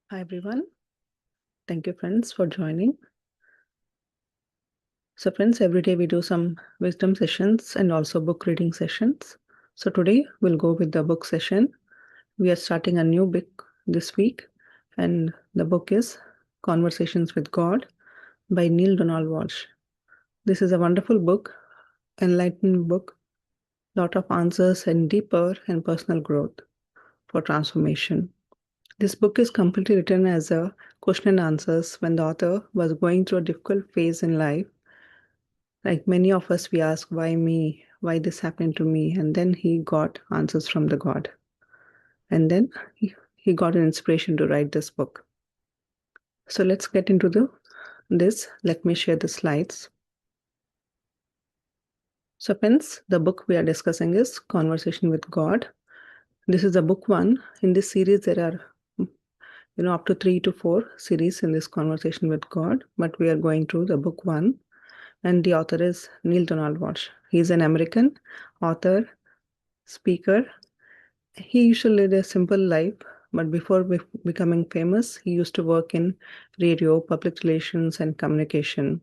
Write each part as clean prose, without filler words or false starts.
Hi everyone. Thank you friends for joining. So friends, every day we do some wisdom sessions and also book reading sessions. So today we'll go with the book session. We are starting a new book this week and the book is Conversations with God by Neil Donald Walsh. This is a wonderful book, enlightening book, lot of answers and deeper and personal growth for transformation. This book is completely written as a question and answers when the author was going through a difficult phase in life. Like many of us, we ask, why me? Why this happened to me? And then he got answers from the God. And then he got an inspiration to write this book. So let's get into this. Let me share the slides. So friends, the book we are discussing is Conversation with God. This is the book one. In this series, there are up to 3 to 4 series in this Conversation with God, but we are going through the book one, and the author is Neil Donald Walsh. He's an American author, speaker. He usually led a simple life, but before becoming famous, he used to work in radio, public relations, and communication.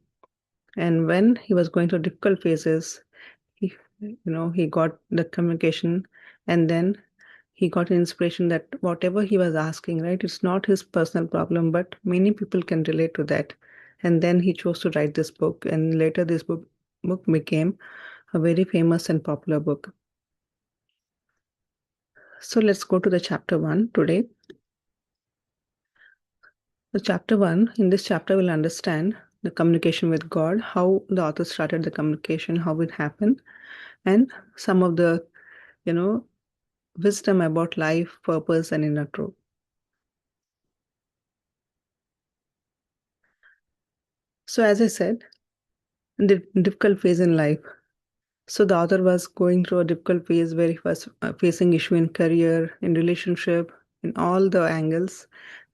And when he was going through difficult phases, he got the communication, and then he got an inspiration that whatever he was asking, right, it's not his personal problem, but many people can relate to that. And then he chose to write this book, and later this book became a very famous and popular book. So let's go to the chapter one today. So chapter one, in this chapter, we'll understand the communication with God, how the author started the communication, how it happened, and some of the, you know, wisdom about life, purpose, and inner truth. So as I said, the difficult phase in life. So the author was going through a difficult phase where he was facing issue in career, in relationship, in all the angles,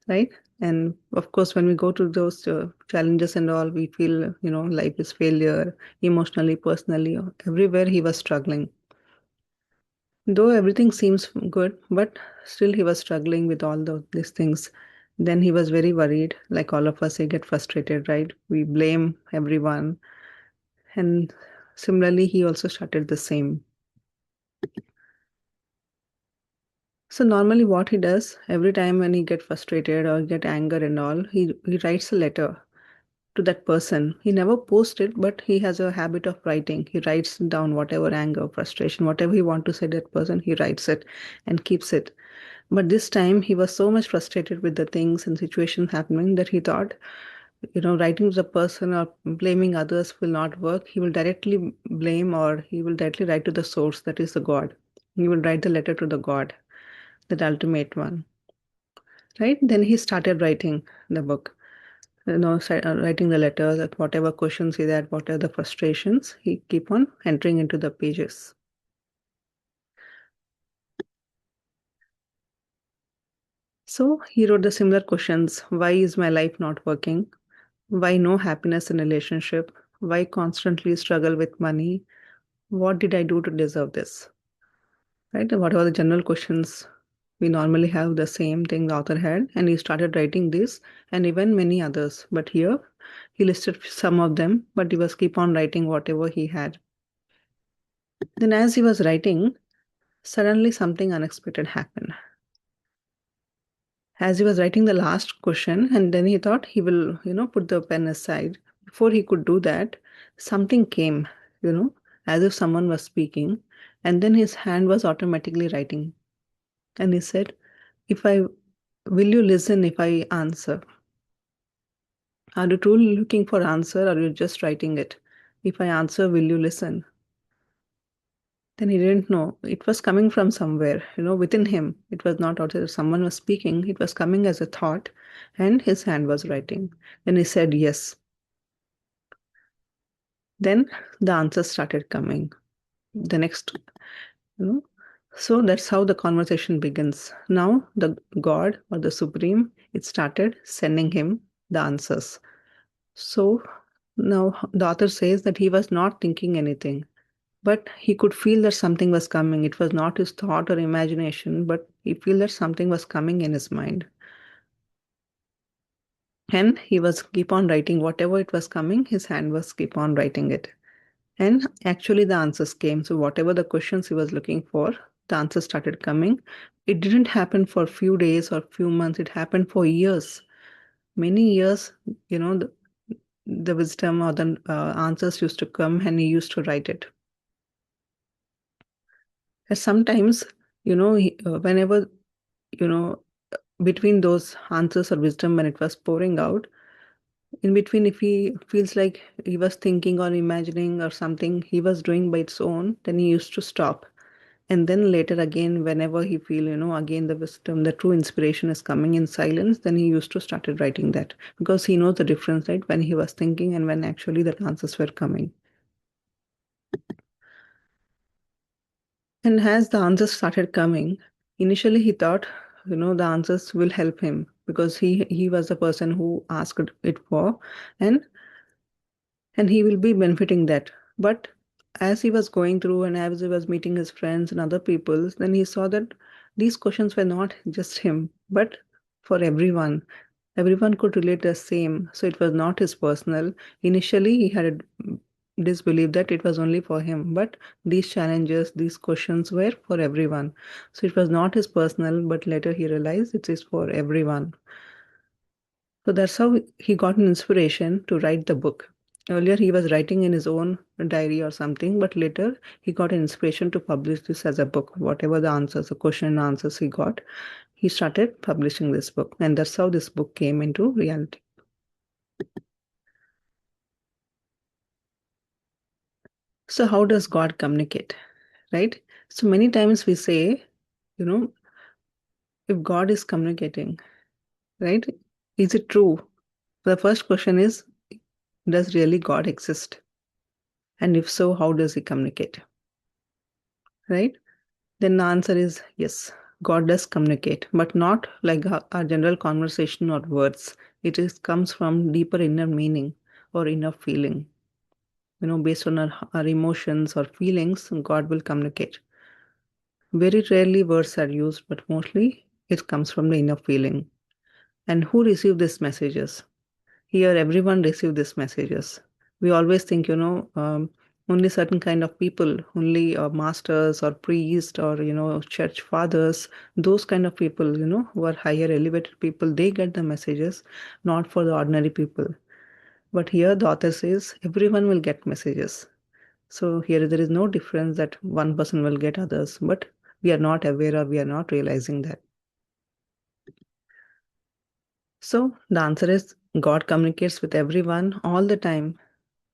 right? And of course, when we go to those challenges and all, we feel, life is failure, emotionally, personally, everywhere he was struggling. Though everything seems good, but still he was struggling with all these things. Then he was very worried, like all of us, he get frustrated, right? We blame everyone. And similarly, he also started the same. So normally what he does, every time when he get frustrated or get anger and all, he writes a letter to that person. He never posts it, but he has a habit of writing. He writes down whatever anger, frustration, whatever he want to say to that person, he writes it and keeps it. But this time he was so much frustrated with the things and situations happening that he thought, writing to the person or blaming others will not work. He will directly blame or he will directly write to the source, that is the God. He will write the letter to the God, that ultimate one, right? Then he started writing the book, writing the letter, that whatever questions he had, whatever the frustrations, he keep on entering into the pages. So he wrote the similar questions. Why is my life not working? Why no happiness in relationship? Why constantly struggle with money? What did I do to deserve this? Right? And whatever the general questions we normally have, the same thing the author had, and he started writing this and even many others. But here he listed some of them, but he was keep on writing whatever he had. Then as he was writing, suddenly something unexpected happened. As he was writing the last question, and then he thought he will, put the pen aside. Before he could do that, something came, you know, as if someone was speaking, and then his hand was automatically writing. And he said, if I will you listen if I answer? Are you truly looking for answer or are you just writing it? If I answer, will you listen? Then he didn't know. It was coming from somewhere, within him. It was not outside. Someone was speaking. It was coming as a thought, and his hand was writing. Then he said yes. Then the answers started coming. The next, you know. So that's how the conversation begins. Now the God or the Supreme, it started sending him the answers. So now the author says that he was not thinking anything, but he could feel that something was coming. It was not his thought or imagination, but he feel that something was coming in his mind. And he was keep on writing whatever it was coming, his hand was keep on writing it. And actually the answers came. So whatever the questions he was looking for, the answers started coming. It didn't happen for few days or few months, it happened for years. Many years, the wisdom or the answers used to come and he used to write it. And sometimes, whenever, you know, between those answers or wisdom when it was pouring out, in between, if he feels like he was thinking or imagining or something he was doing by its own, then he used to stop. And then later again, whenever he feel, again the wisdom, the true inspiration is coming in silence, then he used to started writing that because he knows the difference, right? When he was thinking and when actually the answers were coming. And as the answers started coming, initially he thought, the answers will help him because he was the person who asked it for, and and he will be benefiting that. But as he was going through and as he was meeting his friends and other people, then he saw that these questions were not just him, but for everyone. Everyone could relate the same. So it was not his personal. Initially, he had this belief that it was only for him, but these challenges, these questions were for everyone. So it was not his personal, but later he realized it is for everyone. So that's how he got an inspiration to write the book. Earlier, he was writing in his own diary or something, but later he got an inspiration to publish this as a book. Whatever the answers, the question and answers he got, he started publishing this book. And that's how this book came into reality. So, how does God communicate? Right? So, many times we say, you know, if God is communicating, right? Is it true? The first question is, does really God exist? And if so, how does he communicate? Right? Then the answer is yes, God does communicate, but not like a general conversation or words. It is comes from deeper inner meaning or inner feeling. Based on our emotions or feelings, God will communicate. Very rarely words are used, but mostly it comes from the inner feeling. And who receive these messages? Here, everyone receive these messages. We always think, only certain kind of people, only masters or priests or, church fathers, those kind of people, who are higher elevated people, they get the messages, not for the ordinary people. But here the author says everyone will get messages. So here there is no difference that one person will get others, but we are not aware or we are not realizing that. So the answer is God communicates with everyone all the time.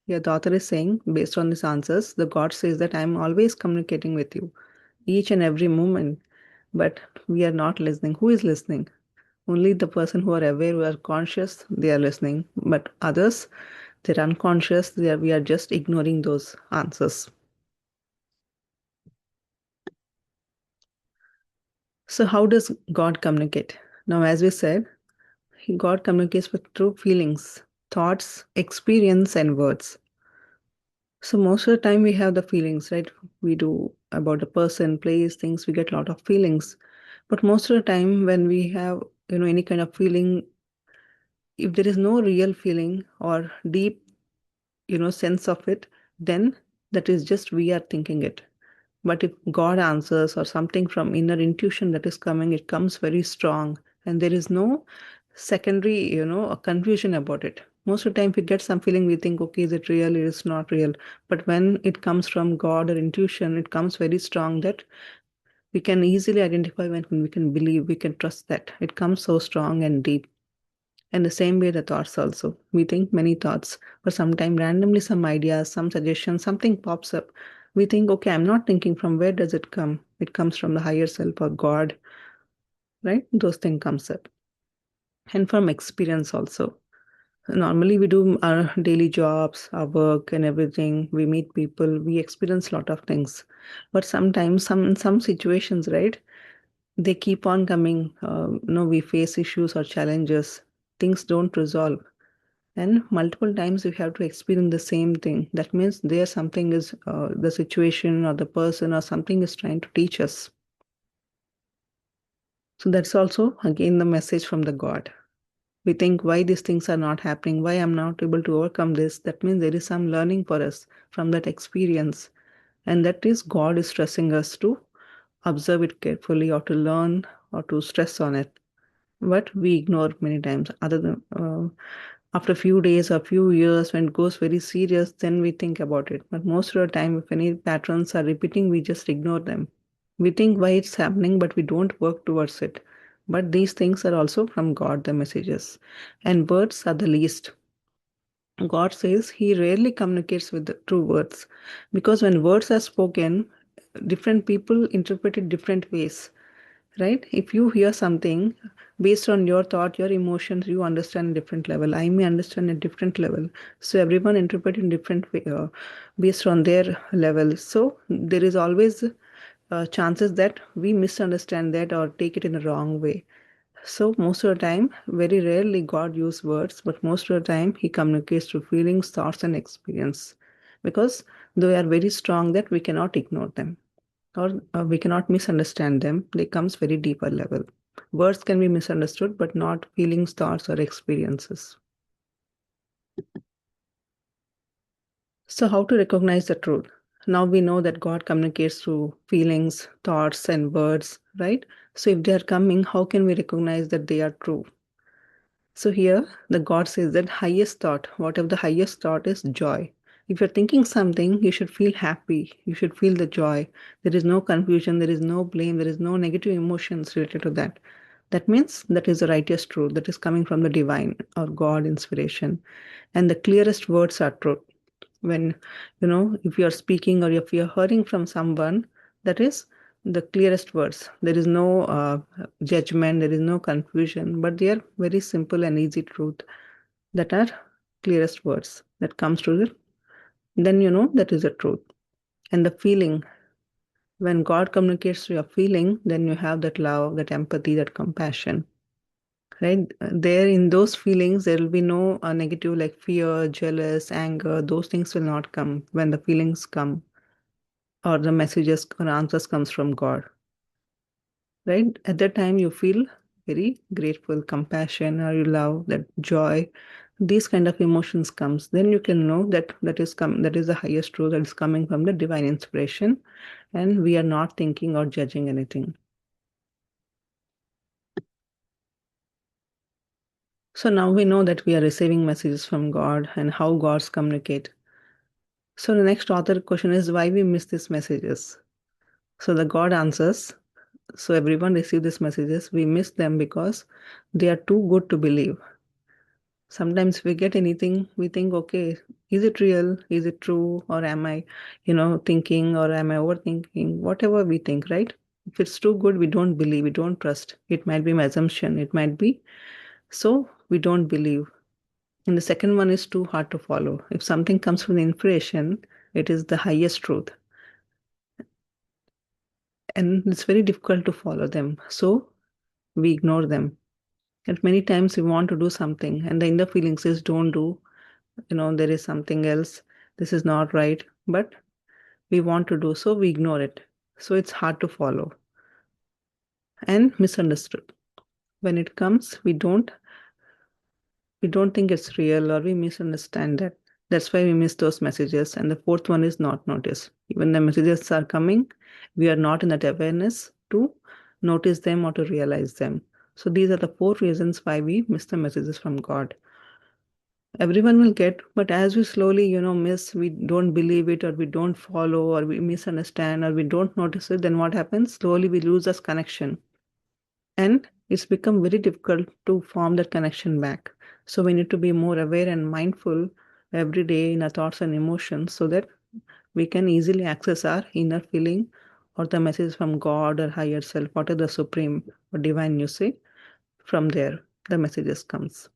Here the author is saying, based on these answers, the God says that I am always communicating with you, each and every moment. But we are not listening. Who is listening? Only the person who are aware, who are conscious, they are listening. But others, they're unconscious. We are just ignoring those answers. So how does God communicate? Now, as we said, God communicates with true feelings, thoughts, experience, and words. So most of the time we have the feelings, right? We do about a person, place, things, we get a lot of feelings. But most of the time when we have, any kind of feeling, if there is no real feeling or deep, sense of it, then that is just we are thinking it. But if God answers or something from inner intuition that is coming, it comes very strong and there is no secondary, a confusion about it. Most of the time, if we get some feeling, we think, okay, is it real? It is not real. But when it comes from God or intuition, it comes very strong that we can easily identify when we can believe, we can trust that. It comes so strong and deep. And the same way the thoughts also. We think many thoughts, but sometimes randomly some ideas, some suggestions, something pops up. We think, okay, I'm not thinking from where does it come? It comes from the higher self or God, right? Those things comes up. And from experience also. Normally we do our daily jobs, our work and everything. We meet people, we experience a lot of things. But sometimes some situations, right? They keep on coming. We face issues or challenges. Things don't resolve. And multiple times we have to experience the same thing. That means there something is the situation or the person or something is trying to teach us. So that's also again the message from the God. We think why these things are not happening, why I'm not able to overcome this. That means there is some learning for us from that experience. And that is God is stressing us to observe it carefully or to learn or to stress on it. But we ignore many times. Other than after a few days or few years, when it goes very serious, then we think about it. But most of the time, if any patterns are repeating, we just ignore them. We think why it's happening, but we don't work towards it. But these things are also from God, the messages. And words are the least. God says he rarely communicates with the true words because when words are spoken, different people interpret it different ways, right? If you hear something based on your thought, your emotions, you understand a different level. I may understand a different level. So everyone interpret in different way based on their level. So there is always chances that we misunderstand that or take it in a wrong way. So most of the time, very rarely God use words, but most of the time he communicates through feelings, thoughts, and experience because they are very strong that we cannot ignore them or we cannot misunderstand them. They comes very deeper level. Words can be misunderstood, but not feelings, thoughts, or experiences. So how to recognize the truth? Now we know that God communicates through feelings, thoughts, and words, right? So if they are coming, how can we recognize that they are true? So here the God says that highest thought, whatever the highest thought is joy. If you're thinking something, you should feel happy. You should feel the joy. There is no confusion, there is no blame, there is no negative emotions related to that. That means that is the righteous truth that is coming from the divine or God inspiration. And the clearest words are truth. When, if you are speaking or if you're hearing from someone, that is the clearest words. There is no judgment, there is no confusion, but they are very simple and easy truth that are clearest words that comes to it. Then you know that is the truth. And the feeling, when God communicates through your feeling, then you have that love, that empathy, that compassion. Right there in those feelings, there will be no negative like fear, jealous, anger. Those things will not come when the feelings come or the messages or answers comes from God, right? At that time, you feel very grateful, compassion, or you love, that joy. These kind of emotions comes. Then you can know that that is the highest truth that is coming from the divine inspiration, and we are not thinking or judging anything. So now we know that we are receiving messages from God and how gods communicate. So the next author question is why we miss these messages. So the God answers, so everyone receive these messages. We miss them because they are too good to believe. Sometimes we get anything, we think, okay, is it real? Is it true? Or am I, thinking or am I overthinking? Whatever we think, right? If it's too good, we don't believe, we don't trust. It might be my assumption, it might be. So we don't believe. And the second one is too hard to follow. If something comes from the inspiration, it is the highest truth. And it's very difficult to follow them. So we ignore them. And many times we want to do something, and the inner feeling says, don't do, there is something else. This is not right. But we want to do, so we ignore it. So it's hard to follow and misunderstood. When it comes, we don't think it's real or we misunderstand that. That's why we miss those messages. And the fourth one is not notice. When the messages are coming, we are not in that awareness to notice them or to realize them. So these are the four reasons why we miss the messages from God. Everyone will get, but as we slowly, miss, we don't believe it or we don't follow or we misunderstand or we don't notice it, then what happens? Slowly we lose this connection. And it's become very difficult to form that connection back. So we need to be more aware and mindful every day in our thoughts and emotions so that we can easily access our inner feeling or the message from God or higher self, whatever the supreme or divine you say, from there the messages comes.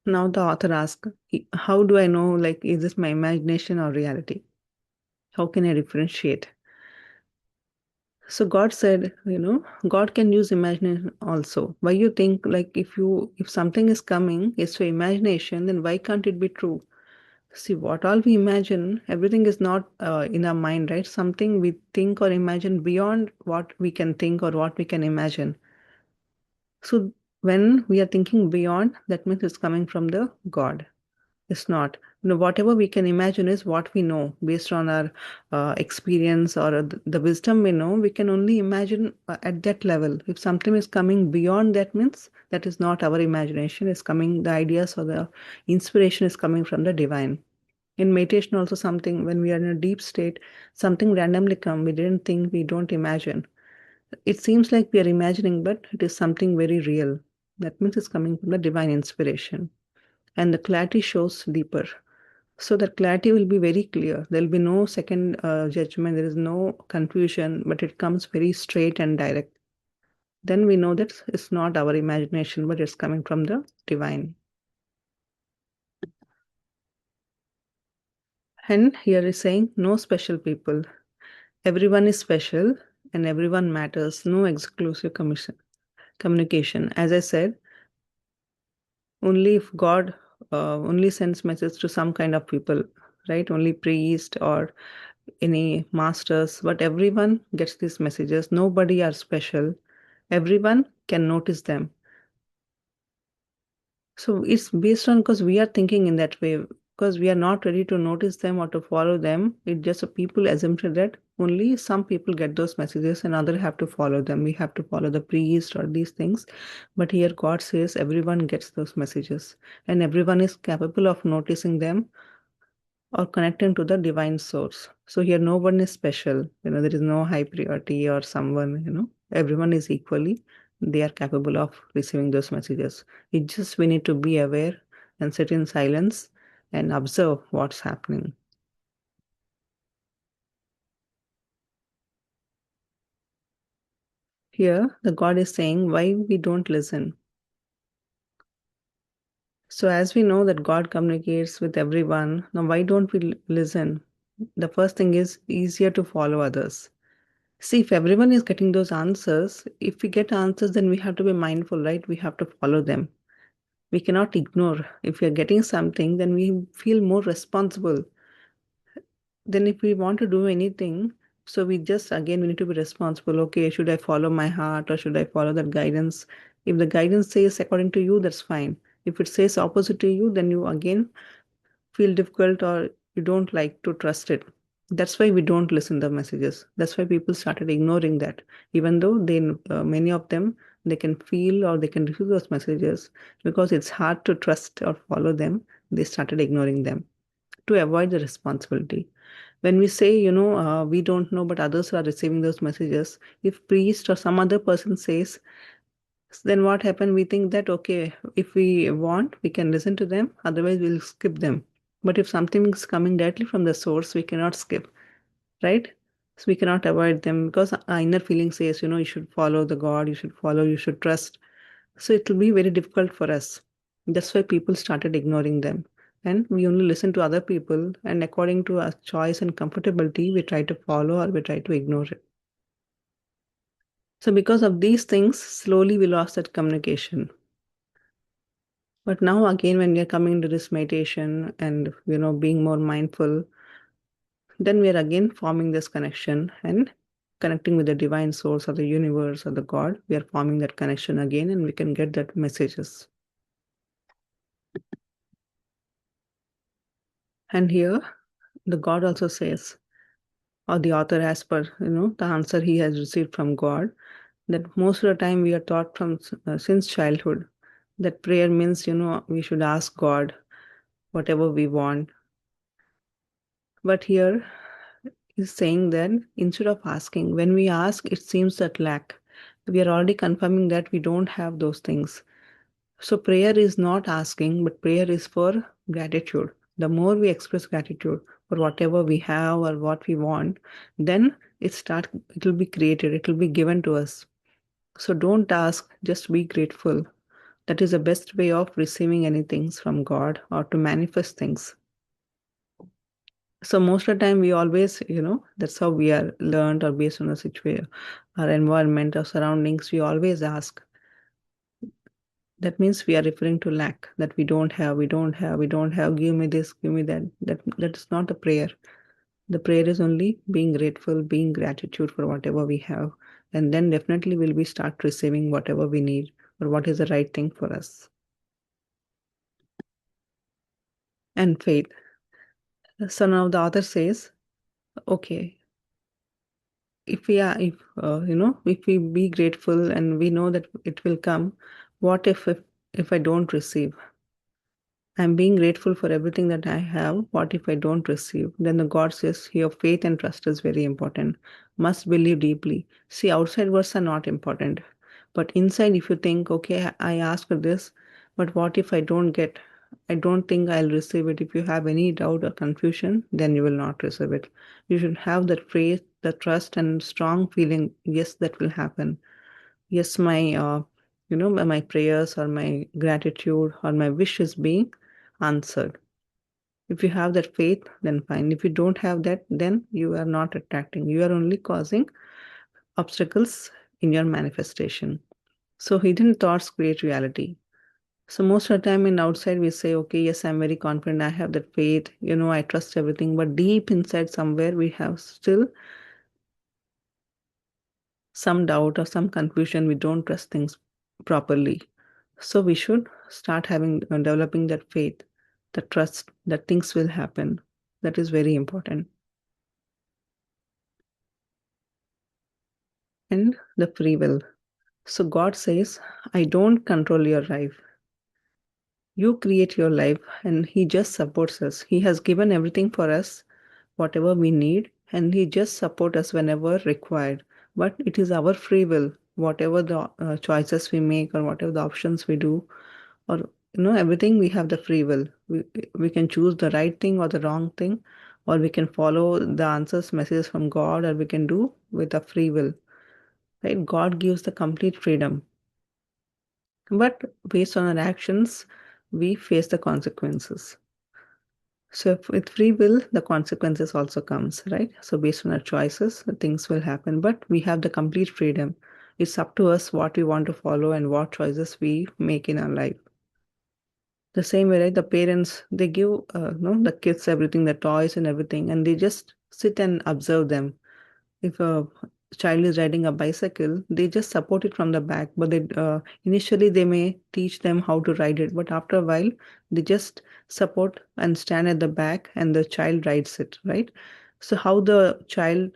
Now the author asks, how do I know, like, is this my imagination or reality? How can I differentiate? So God said, God can use imagination also. Why you think like if something is coming, it's your imagination, then why can't it be true? See, what all we imagine, everything is not in our mind, right? Something we think or imagine beyond what we can think or what we can imagine. So when we are thinking beyond, that means it's coming from the God. It's not. Whatever we can imagine is what we know based on our experience or the wisdom we know. We can only imagine at that level. If something is coming beyond that, means that is not our imagination. It's coming, the ideas or the inspiration is coming from the divine. In meditation, also something when we are in a deep state, something randomly come. We didn't think, we don't imagine. It seems like we are imagining, but it is something very real. That means it's coming from the divine inspiration. And the clarity shows deeper. So that clarity will be very clear. There will be no second judgment. There is no confusion, but it comes very straight and direct. Then we know that it's not our imagination, but it's coming from the divine. And here is saying no special people. Everyone is special and everyone matters. No exclusive communication. As I said, only if God only sends message to some kind of people, right? Only priest or any masters, but everyone gets these messages. Nobody are special. Everyone can notice them. So it's based on because we are thinking in that way, because we are not ready to notice them or to follow them. It just people assumption that only some people get those messages and other have to follow them. We have to follow the priest or these things. But here God says everyone gets those messages and everyone is capable of noticing them or connecting to the divine source. So here no one is special. There is no high priority or someone, everyone is equally, they are capable of receiving those messages. It just we need to be aware and sit in silence and observe what's happening. Here the God is saying why we don't listen. So as we know that God communicates with everyone, now why don't we listen? The first thing is easier to follow others. See, if everyone is getting those answers, if we get answers, then we have to be mindful, right? We have to follow them. We cannot ignore. If we are getting something, then we feel more responsible. Then if we want to do anything, so we just, again, we need to be responsible. Okay, should I follow my heart or should I follow that guidance? If the guidance says according to you, that's fine. If it says opposite to you, then you again feel difficult or you don't like to trust it. That's why we don't listen the messages. That's why people started ignoring that, even though many of them they can feel or they can receive those messages because it's hard to trust or follow them. They started ignoring them to avoid the responsibility. When we say, we don't know, but others are receiving those messages. If priest or some other person says, then what happened? We think that, okay, if we want, we can listen to them. Otherwise, we'll skip them. But if something is coming directly from the source, we cannot skip, right? So we cannot avoid them because our inner feeling says, you should follow the God, you should follow, you should trust. So it will be very difficult for us. That's why people started ignoring them. And we only listen to other people, and according to our choice and comfortability, we try to follow or we try to ignore it. So because of these things, slowly we lost that communication. But now again, when we are coming to this meditation and being more mindful, then we are again forming this connection and connecting with the divine source or the universe or the God. We are forming that connection again and we can get that messages. And here the God also says, or the author as per, the answer he has received from God, that most of the time we are taught from since childhood that prayer means, we should ask God whatever we want. But here is saying that instead of asking, when we ask, it seems that lack. We are already confirming that we don't have those things. So prayer is not asking, but prayer is for gratitude. The more we express gratitude for whatever we have or what we want, then it will be created, it will be given to us. So don't ask, just be grateful. That is the best way of receiving anything from God or to manifest things. So most of the time we always, that's how we are learned or based on the situation, our environment, our surroundings, we always ask. That means we are referring to lack, that we don't have, we don't have, we don't have, give me this, give me that. That is not a prayer. The prayer is only being grateful, being gratitude for whatever we have. And then definitely will we start receiving whatever we need, or what is the right thing for us. And faith. So now the author says, okay, if we are, if if we be grateful and we know that it will come, what if I don't receive? I'm being grateful for everything that I have. What if I don't receive? Then the God says, your faith and trust is very important. Must believe deeply. See, outside words are not important. But inside, if you think, okay, I asked for this, but what if I don't get? I don't think I'll receive it. If you have any doubt or confusion, then you will not receive it. You should have that faith, the trust, and strong feeling, yes, that will happen. Yes, my prayers or my gratitude or my wish is being answered. If you have that faith, then fine. If you don't have that, then you are not attracting. You are only causing obstacles in your manifestation. So hidden thoughts create reality. So most of the time in outside we say, okay, yes, I'm very confident. I have that faith. I trust everything. But deep inside somewhere we have still some doubt or some confusion. We don't trust things properly. So we should start having developing that faith, the trust that things will happen. That is very important. And the free will. So God says, I don't control your life. You create your life, and He just supports us. He has given everything for us, whatever we need, and He just supports us whenever required. But it is our free will, whatever the choices we make or whatever the options we do, or everything we have the free will. We can choose the right thing or the wrong thing, or we can follow the answers, messages from God, or we can do with a free will. Right? God gives the complete freedom. But based on our actions, we face the consequences. So with free will, the consequences also comes, right? So based on our choices, things will happen. But we have the complete freedom. It's up to us what we want to follow and what choices we make in our life. The same way, right? The parents, they give, the kids everything, the toys and everything, and they just sit and observe them. If a child is riding a bicycle, they just support it from the back, but initially they may teach them how to ride it, but after a while they just support and stand at the back and the child rides it, right? So how the child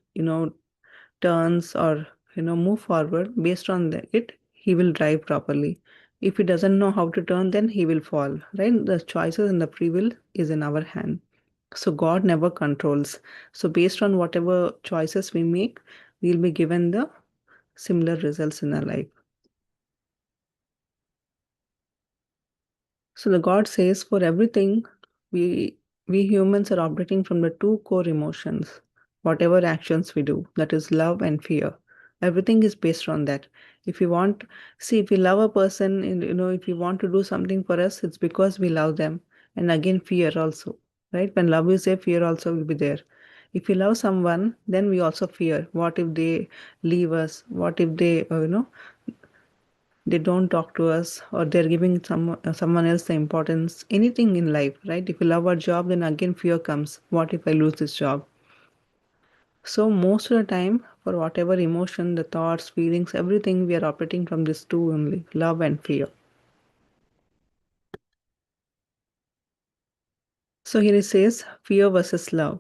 turns or move forward based on it, he will drive properly. If he doesn't know how to turn, then he will fall, right? The choices and the free will is in our hand. So God never controls. So based on whatever choices we make, we'll be given the similar results in our life. So the God says for everything, we we humans are operating from the two core emotions. Whatever actions we do, that is love and fear. Everything is based on that. If you want, see, if we love a person, and if you want to do something for us, it's because we love them. And again, fear also, right? When love is there, fear also will be there. If we love someone, then we also fear. What if they leave us? What if they don't talk to us, or they're giving someone else the importance, anything in life, right? If we love our job, then again fear comes, what if I lose this job? So most of the time, for whatever emotion, the thoughts, feelings, everything, we are operating from this two only, love and fear. So here it says fear versus love.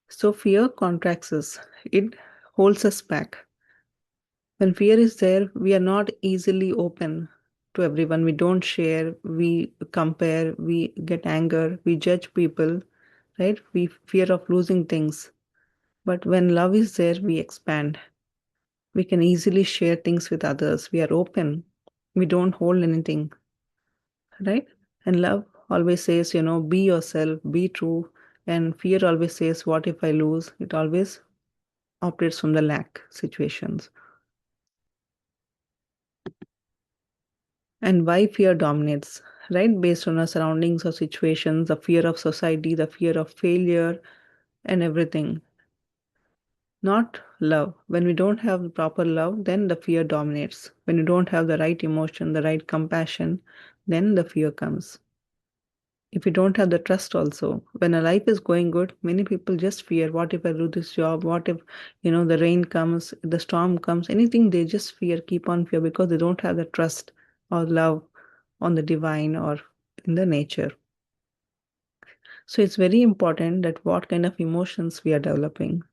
So fear contracts us, it holds us back. When fear is there, we are not easily open to everyone. We don't share, we compare, we get anger, we judge people, right? We fear of losing things. But when love is there, we expand. We can easily share things with others. We are open. We don't hold anything, right? And love always says, be yourself, be true. And fear always says, what if I lose? It always operates from the lack situations. And why fear dominates, right? Based on our surroundings or situations, the fear of society, the fear of failure, and everything. Not love. When we don't have the proper love, then the fear dominates. When you don't have the right emotion, the right compassion, then the fear comes. If you don't have the trust also, when a life is going good, many people just fear, what if I lose this job? What if, the rain comes, the storm comes, anything, they just fear, keep on fear because they don't have the trust. or love on the divine or in the nature. So it's very important that what kind of emotions we are developing.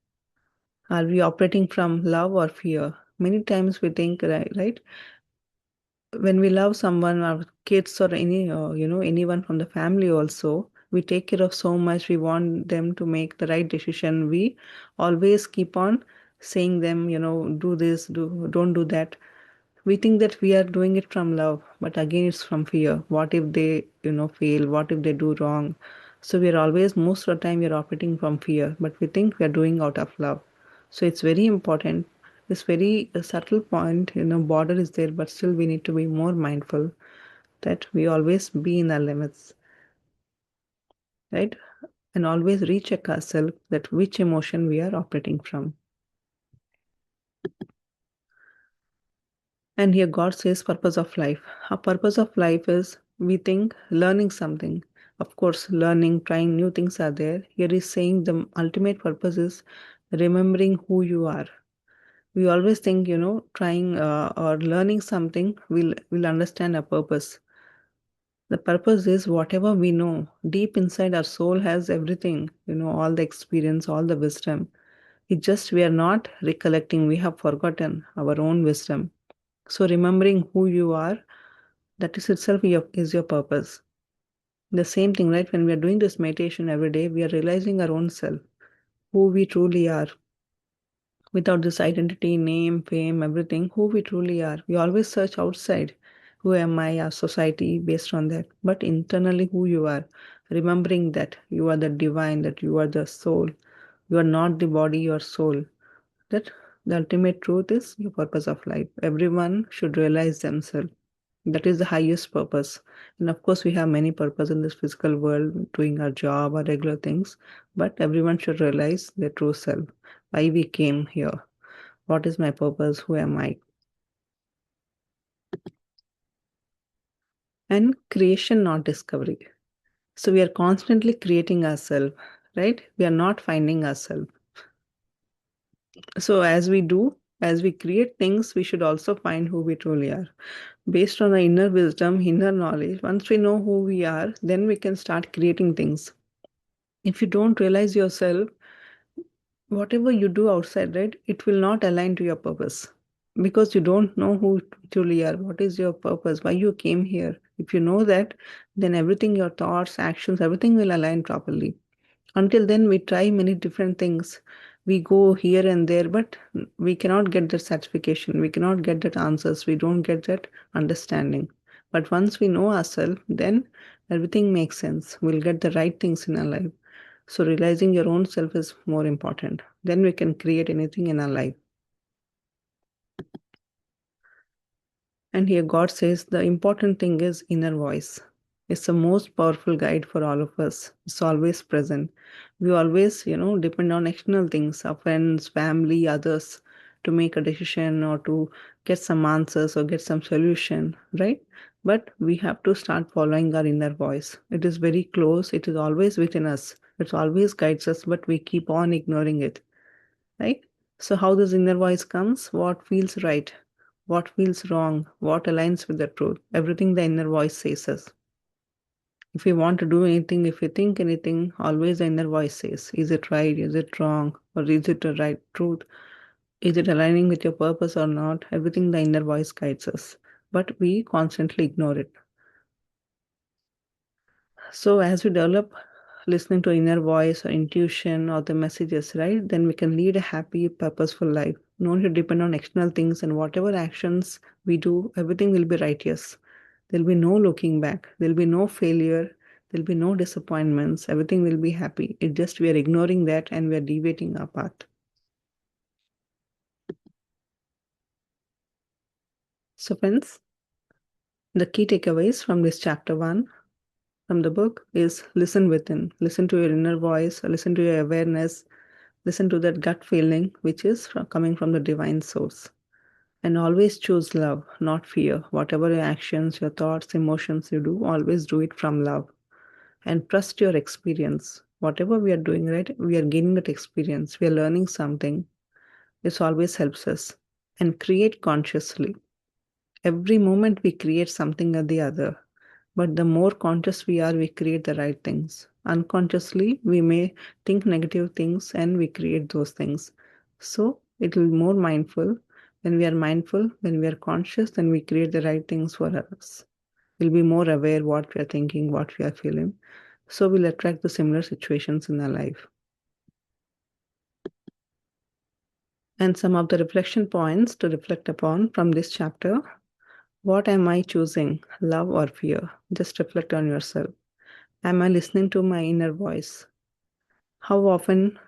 Are we operating from love or fear? Many times we think, right, when we love someone, our kids or any, anyone from the family also, we take care of so much. We want them to make the right decision. We always keep on saying them, do this, don't do that. We think that we are doing it from love, but again, it's from fear. What if they, fail? What if they do wrong? So we are always, most of the time, we are operating from fear, but we think we are doing out of love. So it's very important. This very subtle point, border is there, but still we need to be more mindful that we always be in our limits, right? And always recheck ourselves that which emotion we are operating from. And here God says purpose of life. Our purpose of life is, we think, learning something. Of course, learning, trying new things are there. Here is saying the ultimate purpose is remembering who you are. We always think, trying or learning something, we'll understand our purpose. The purpose is whatever we know. Deep inside our soul has everything, all the experience, all the wisdom. It's just we are not recollecting, we have forgotten our own wisdom. So remembering who you are, that is itself is your purpose. The same thing, right? When we are doing this meditation every day, we are realizing our own self, who we truly are, without this identity, name, fame, everything, who we truly are. We always search outside. Who am I, our society, based on that. But internally, who you are. Remembering that you are the divine, that you are the soul. You are not the body, you are soul. That the ultimate truth is your purpose of life. Everyone should realize themselves. That is the highest purpose. And of course, we have many purpose in this physical world, doing our job or regular things. But everyone should realize their true self. Why we came here. What is my purpose? Who am I? And creation, not discovery. So we are constantly creating ourselves, right? We are not finding ourselves. So as we create things, we should also find who we truly are. Based on our inner wisdom, inner knowledge, once we know who we are, then we can start creating things. If you don't realize yourself, whatever you do outside, right, it will not align to your purpose because you don't know who you truly are. What is your purpose? Why you came here? If you know that, then everything, your thoughts, actions, everything will align properly. Until then, we try many different things. We go here and there, but we cannot get that satisfaction. We cannot get that answers. We don't get that understanding. But once we know ourselves, then everything makes sense. We'll get the right things in our life. So realizing your own self is more important. Then we can create anything in our life. And here God says the important thing is inner voice. It's the most powerful guide for all of us. It's always present. We always, depend on external things, our friends, family, others, to make a decision or to get some answers or get some solution, right? But we have to start following our inner voice. It is very close. It is always within us. It always guides us, but we keep on ignoring it, right? So how this inner voice comes, what feels right, what feels wrong, what aligns with the truth, everything the inner voice says us. If we want to do anything, if we think anything, always the inner voice says, is it right, is it wrong, or is it the right truth? Is it aligning with your purpose or not? Everything the inner voice guides us, but we constantly ignore it. So as we develop listening to inner voice or intuition or the messages, right, then we can lead a happy, purposeful life. No need to depend on external things, and whatever actions we do, everything will be righteous. There'll be no looking back. There'll be no failure. There'll be no disappointments. Everything will be happy. It just we are ignoring that and we are deviating our path. So friends, the key takeaways from this chapter one from the book is listen within. Listen to your inner voice, listen to your awareness, listen to that gut feeling, which is coming from the divine source. And always choose love, not fear. Whatever your actions, your thoughts, emotions you do, always do it from love. And trust your experience. Whatever we are doing, right, we are gaining that experience. We are learning something. This always helps us. And create consciously. every moment we create something or the other. But the more conscious we are, we create the right things. Unconsciously, we may think negative things and we create those things. So it will be more mindful. When we are mindful, when we are conscious, then we create the right things for us. We'll be more aware what we are thinking, what we are feeling. So we'll attract the similar situations in our life. And some of the reflection points to reflect upon from this chapter. What am I choosing, love or fear? Just reflect on yourself. Am I listening to my inner voice? How often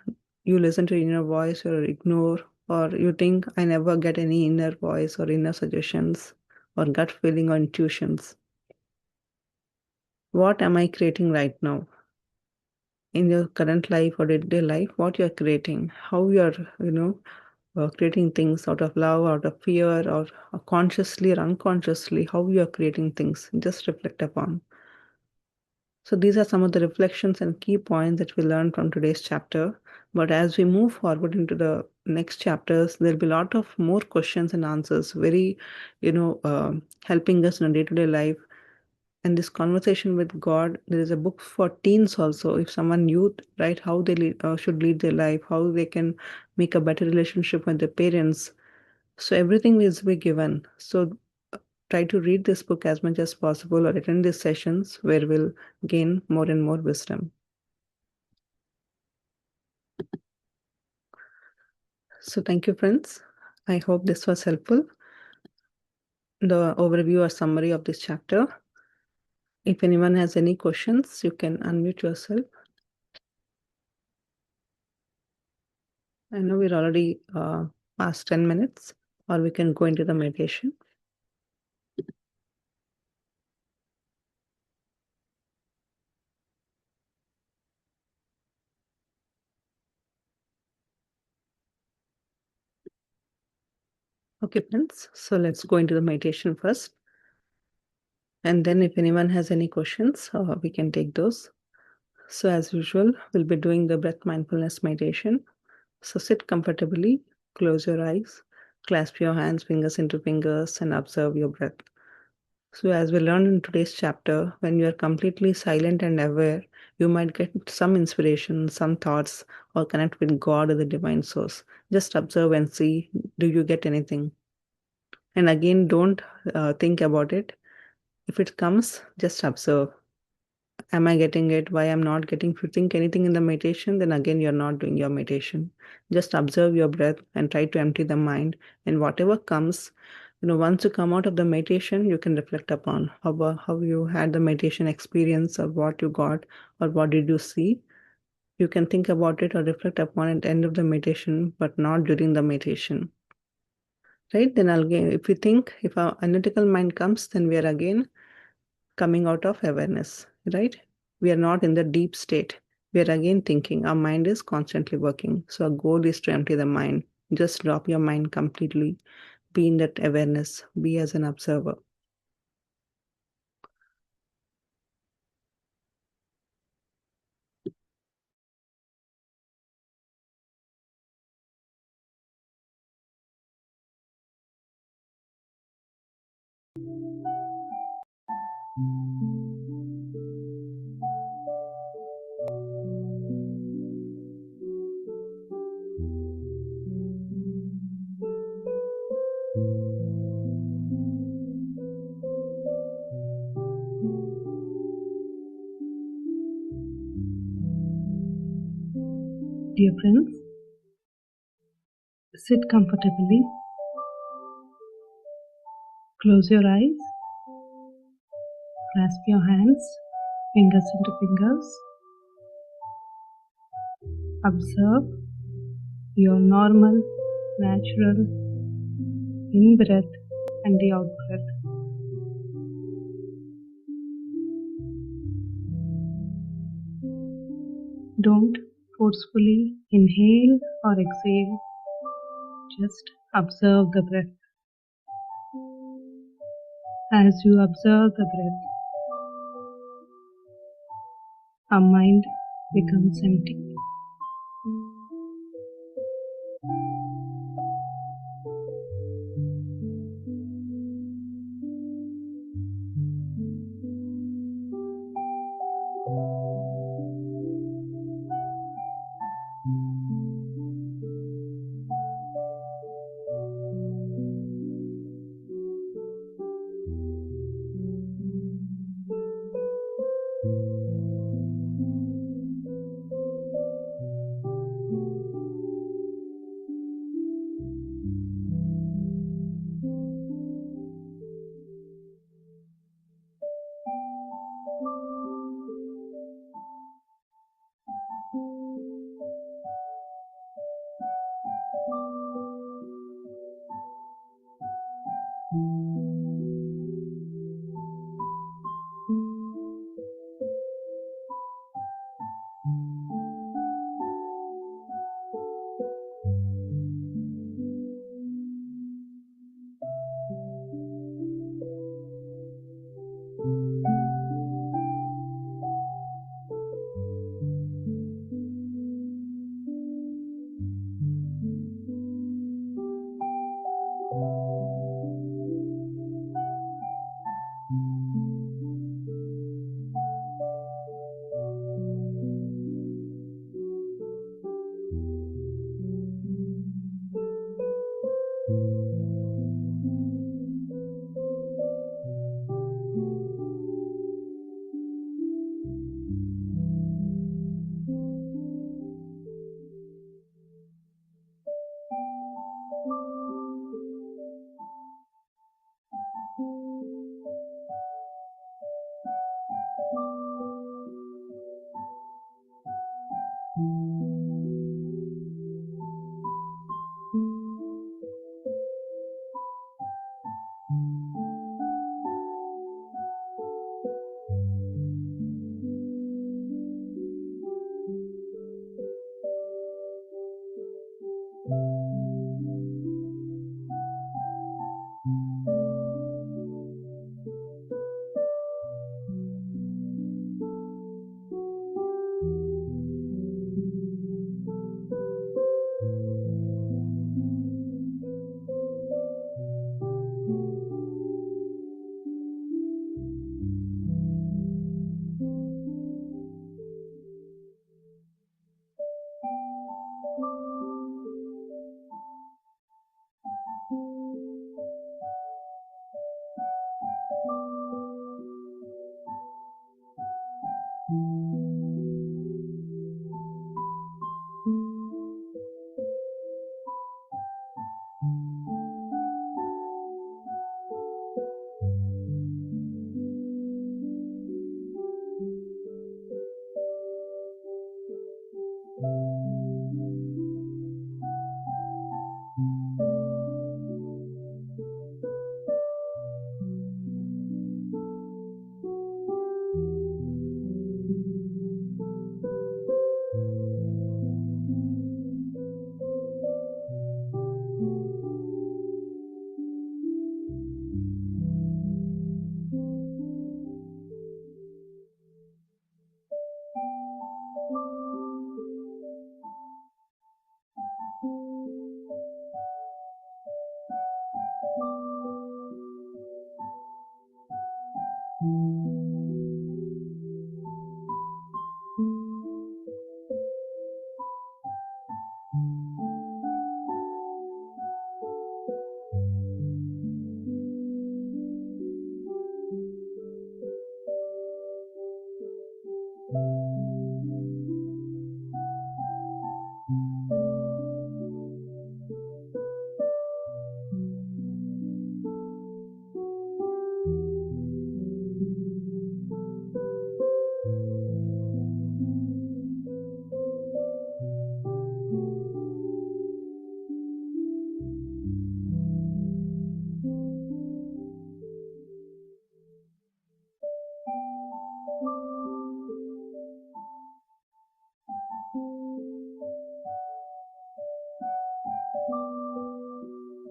you listen to inner voice or ignore, or you think I never get any inner voice or inner suggestions or gut feeling or intuitions? What am I creating right now? In your current life or day-to-day life, what you're creating, how you're, creating things out of love, out of fear, or consciously or unconsciously, how you're creating things. Just reflect upon. So these are some of the reflections and key points that we learned from today's chapter. But as we move forward into the next chapters, there'll be a lot of more questions and answers, very, helping us in a day-to-day life. And this conversation with God, there is a book for teens also. If someone youth, right, how they should lead their life, how they can make a better relationship with their parents. So everything is be given. So try to read this book as much as possible or attend these sessions where we'll gain more and more wisdom. So thank you, friends. I hope this was helpful. The overview or summary of this chapter. If anyone has any questions, you can unmute yourself. I know we're already past 10 minutes, or we can go into the meditation. Okay, friends. So let's go into the meditation first. And then if anyone has any questions, we can take those. So as usual, we'll be doing the breath mindfulness meditation. So sit comfortably, close your eyes, clasp your hands, fingers into fingers, and observe your breath. So as we learned in today's chapter, when you are completely silent and aware, you might get some inspiration, some thoughts, or connect with God or the divine source. Just observe and see, do you get anything? And again, don't think about it. If it comes, just observe. Am I getting it? Why I'm not getting? If you think anything in the meditation, then again you're not doing your meditation. Just observe your breath and try to empty the mind. And whatever comes, once you come out of the meditation, you can reflect upon how you had the meditation experience or what you got or what did you see. You can think about it or reflect upon it at the end of the meditation, but not during the meditation. Right? Then again, if you think, if our analytical mind comes, then we are again coming out of awareness, right? We are not in the deep state. We are again thinking. Our mind is constantly working. So our goal is to empty the mind. Just drop your mind completely. Be in that awareness. Be as an observer. Dear friends, sit comfortably. Close your eyes. Clasp your hands, fingers into fingers. Observe your normal, natural in-breath and the out-breath. Don't forcefully inhale or exhale. Just observe the breath. As you observe the breath, our mind becomes empty.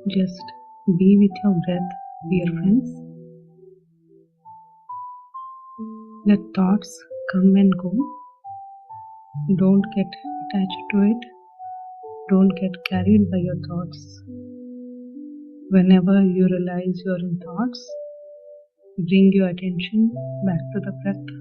Just be with your breath, dear friends. Let thoughts come and go. Don't get attached to it. Don't get carried by your thoughts. Whenever you realize you're in thoughts, bring your attention back to the breath.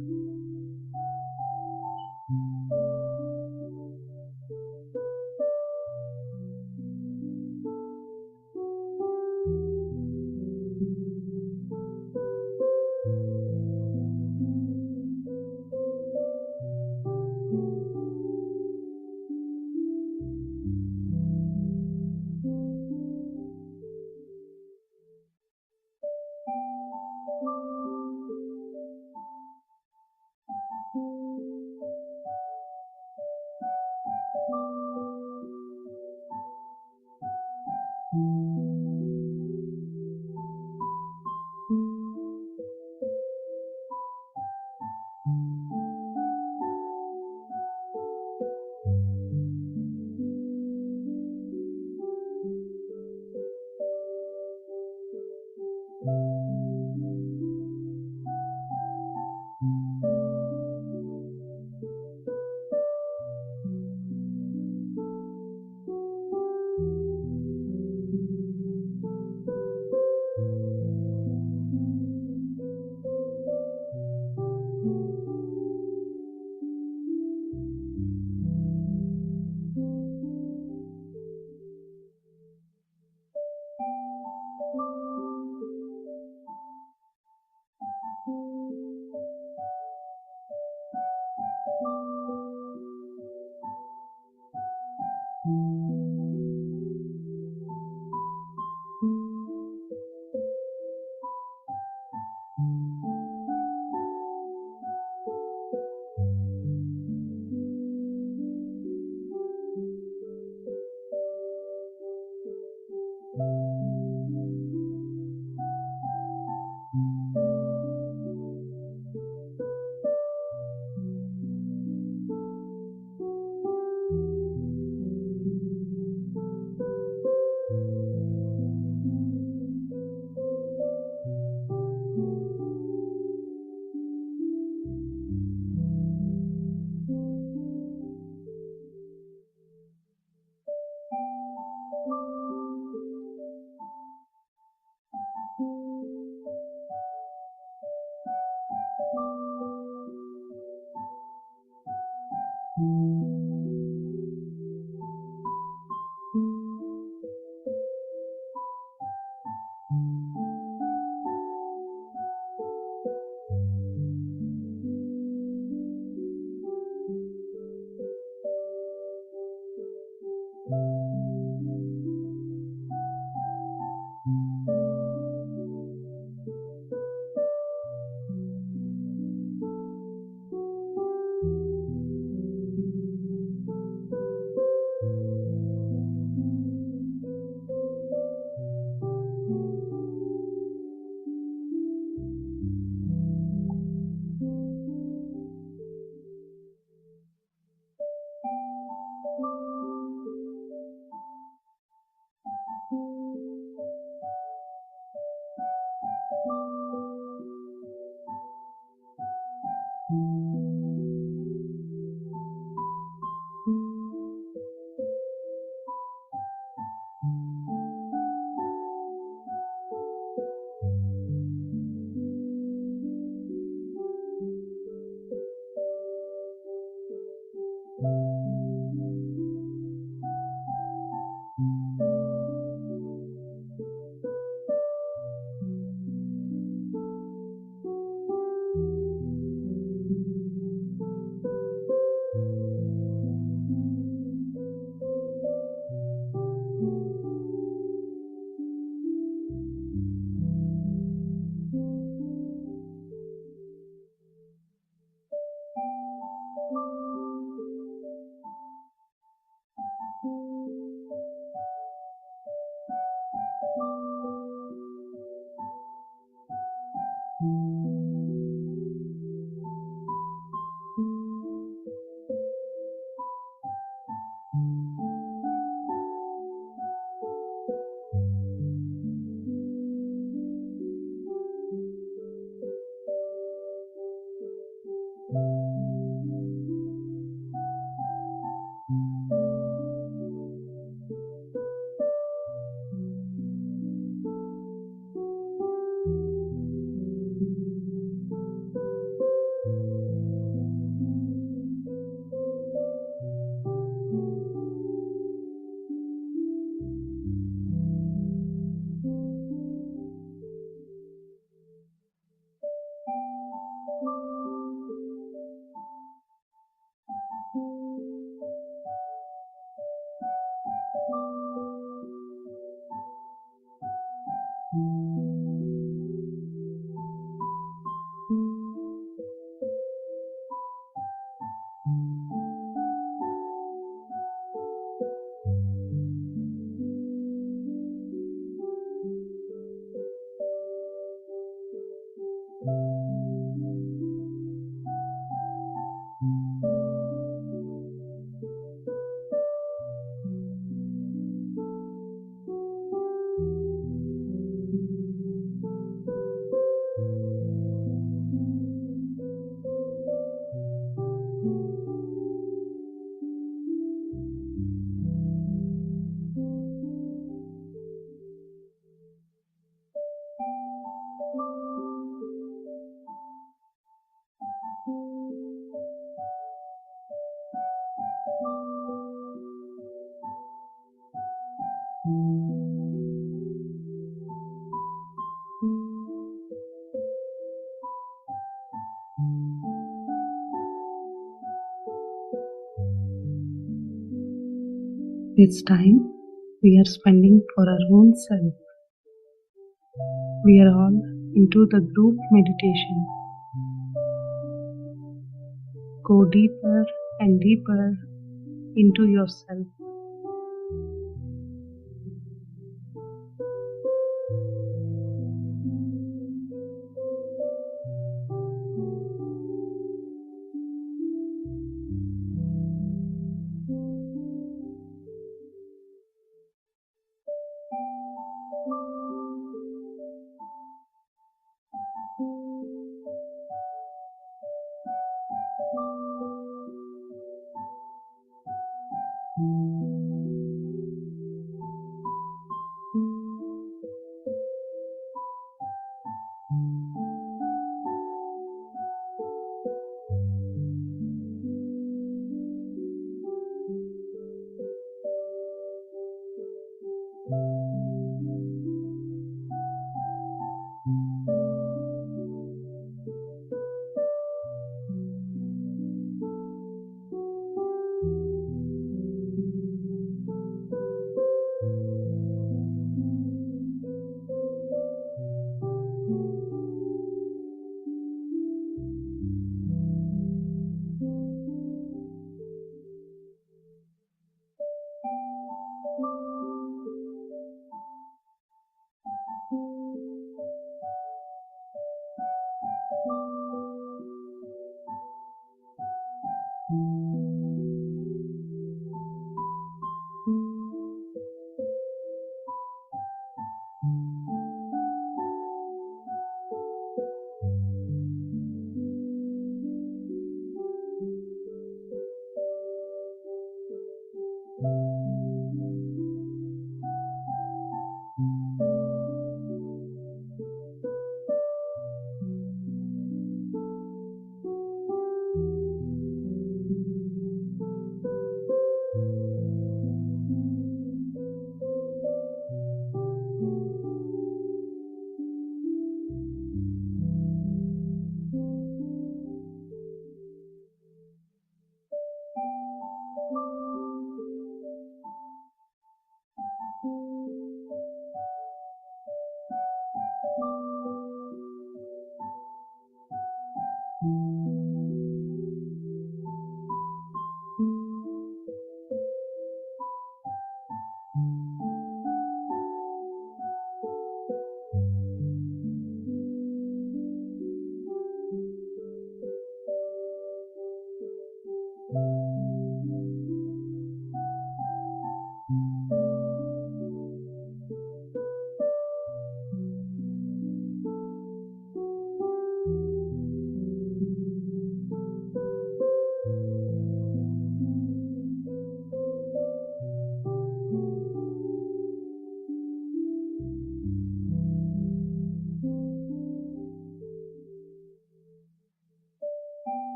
This time we are spending for our own self. We are all into the group meditation. Go deeper and deeper into yourself.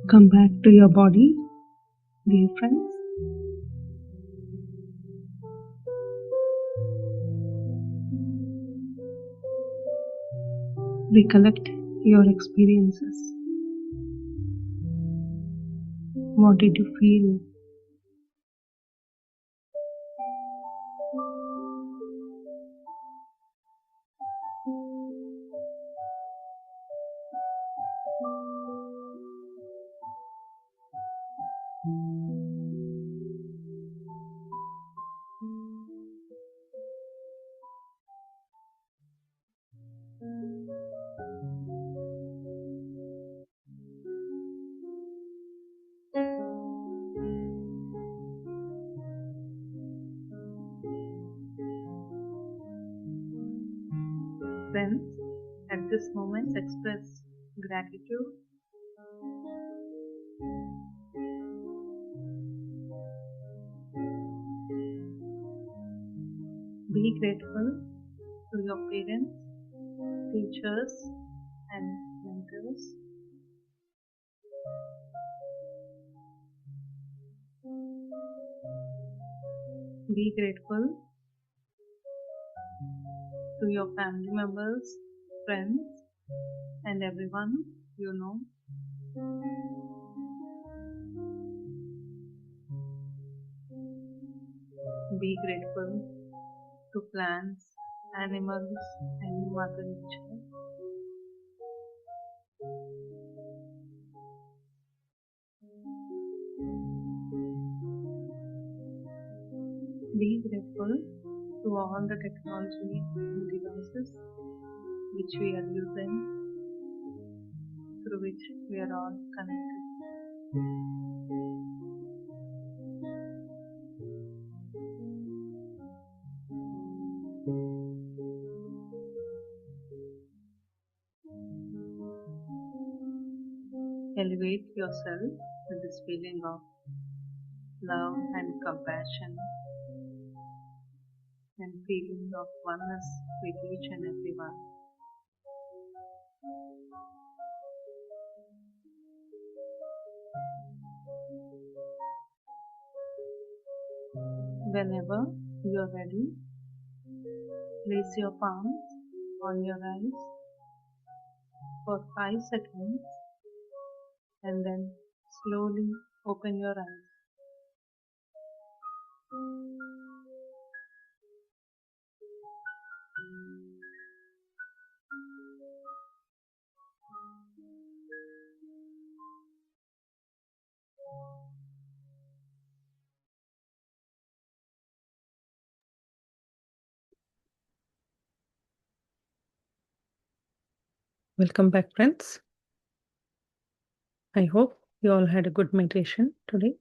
Come back to your body, dear friends. Recollect your experiences. What did you feel? Friends, at this moment express gratitude. Be grateful to your parents, teachers, and mentors. Be grateful to your family members, friends, and everyone you know. Be grateful to plants, animals, and Mother Nature. Be grateful to all the technology and devices which we are using, through which we are all connected. Elevate yourself with this feeling of love and compassion and feeling of oneness with each and every one. Whenever you are ready, place your palms on your eyes for 5 seconds and then slowly open your eyes. Welcome back, friends. I hope you all had a good meditation today.